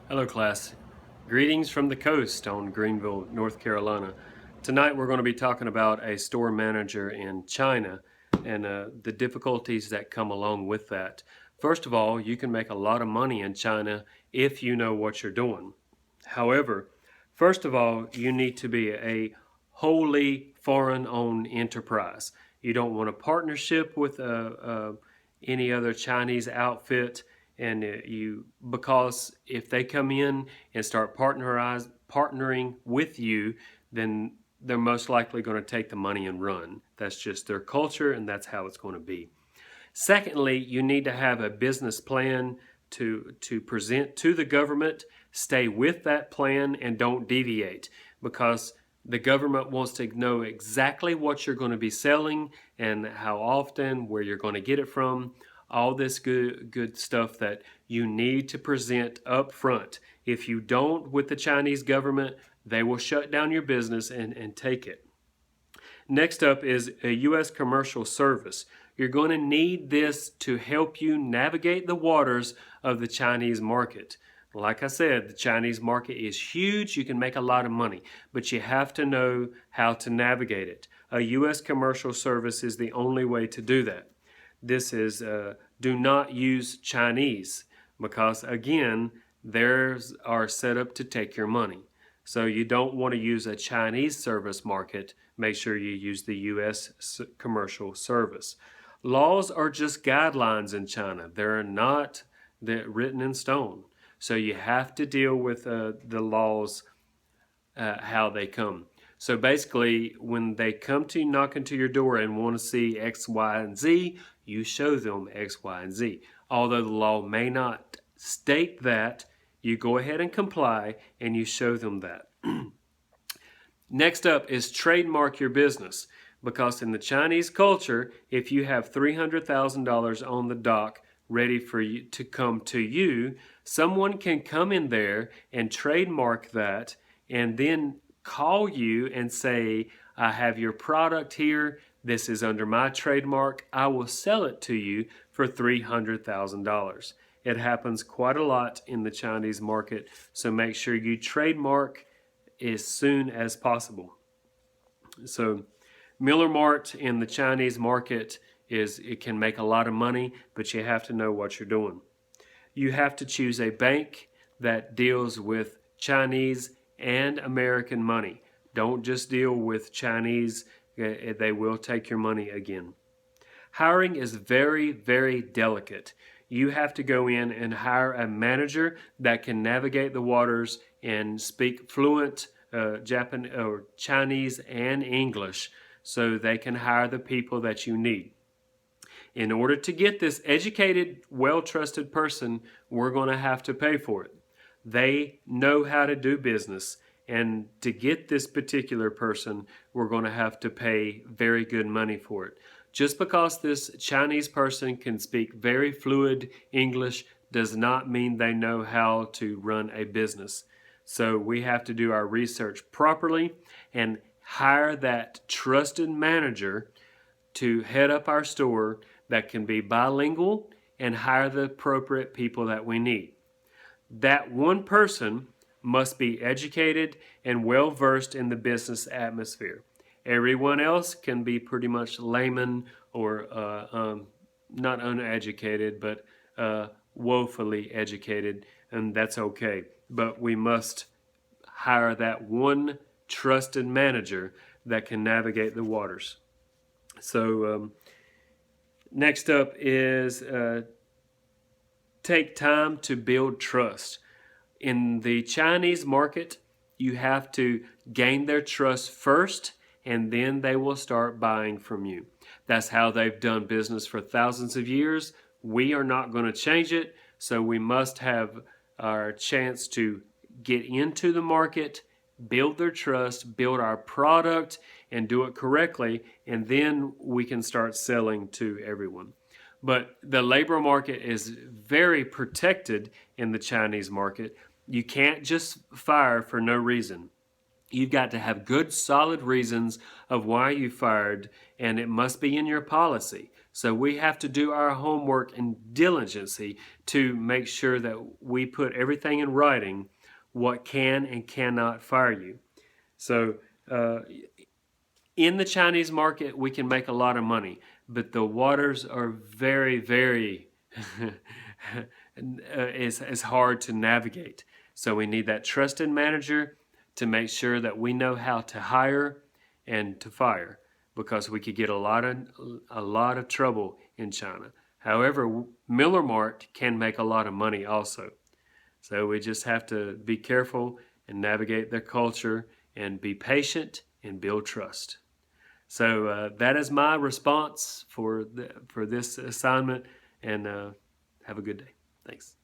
Hello class. Greetings from the coast on Greenville, North Carolina. Tonight we're going to be talking about a store manager in China and the difficulties that come along with that. First of all, you can make a lot of money in China if you know what you're doing. However, first of all, you need to be a wholly foreign-owned enterprise. You don't want a partnership with any other Chinese outfit, and because if they come in and start partnering with you, then they're most likely going to take the money and run. That's just their culture, and that's how it's going to be. Secondly, you need to have a business plan to present to the government. Stay with that plan and don't deviate, because the government wants to know exactly what you're going to be selling and how often, where you're going to get it from, all this good stuff that you need to present up front. If you don't with the Chinese government, they will shut down your business and take it. Next up is a U.S. commercial service. You're going to need this to help you navigate the waters of the Chinese market. Like I said, the Chinese market is huge. You can make a lot of money, but you have to know how to navigate it. A U.S. commercial service is the only way to do that. This is do not use Chinese, because again, theirs are set up to take your money. So you don't want to use a Chinese service market. Make sure you use the U.S. commercial service. Laws are just guidelines in China. They're not written in stone. So you have to deal with the laws, how they come. So basically, when they come to knock into your door and want to see X, Y, and Z, you show them X, Y, and Z. Although the law may not state that, you go ahead and comply and you show them that. Next up is trademark your business, because in the Chinese culture, if you have $300,000 on the dock ready for you to come to you, someone can come in there and trademark that and then call you and say, I have your product here. This is under my trademark. I will sell it to you for $300,000. It happens quite a lot in the Chinese market, so make sure you trademark as soon as possible. So Miller Mart in the Chinese market it can make a lot of money, but you have to know what you're doing. You have to choose a bank that deals with Chinese and American money. Don't just deal with Chinese. They will take your money again. Hiring is very, very delicate. You have to go in and hire a manager that can navigate the waters and speak fluent Japanese or Chinese and English, so they can hire the people that you need. In order to get this educated, well-trusted person, we're going to have to pay for it. They know how to do business, and to get this particular person, we're going to have to pay very good money for it. Just because this Chinese person can speak very fluid English does not mean they know how to run a business. So we have to do our research properly and hire that trusted manager to head up our store that can be bilingual and hire the appropriate people that we need. That one person must be educated and well versed in the business atmosphere. Everyone else can be pretty much layman or not uneducated, but woefully educated, and that's okay. But we must hire that one trusted manager that can navigate the waters. So next up is take time to build trust. In the Chinese market, you have to gain their trust first, and then they will start buying from you. That's how they've done business for thousands of years. We are not going to change it, so we must have our chance to get into the market, build their trust, build our product, and do it correctly, and then we can start selling to everyone. But the labor market is very protected in the Chinese market. You can't just fire for no reason. You've got to have good, solid reasons of why you fired, and it must be in your policy. So we have to do our homework and diligency to make sure that we put everything in writing, what can and cannot fire you. So uh, in the Chinese market, we can make a lot of money, but the waters are very, very is hard to navigate. So we need that trusted manager to make sure that we know how to hire and to fire, because we could get a lot of trouble in China. However, Miller Mart can make a lot of money also. So we just have to be careful and navigate their culture and be patient and build trust. So that is my response for this assignment, and have a good day. Thanks.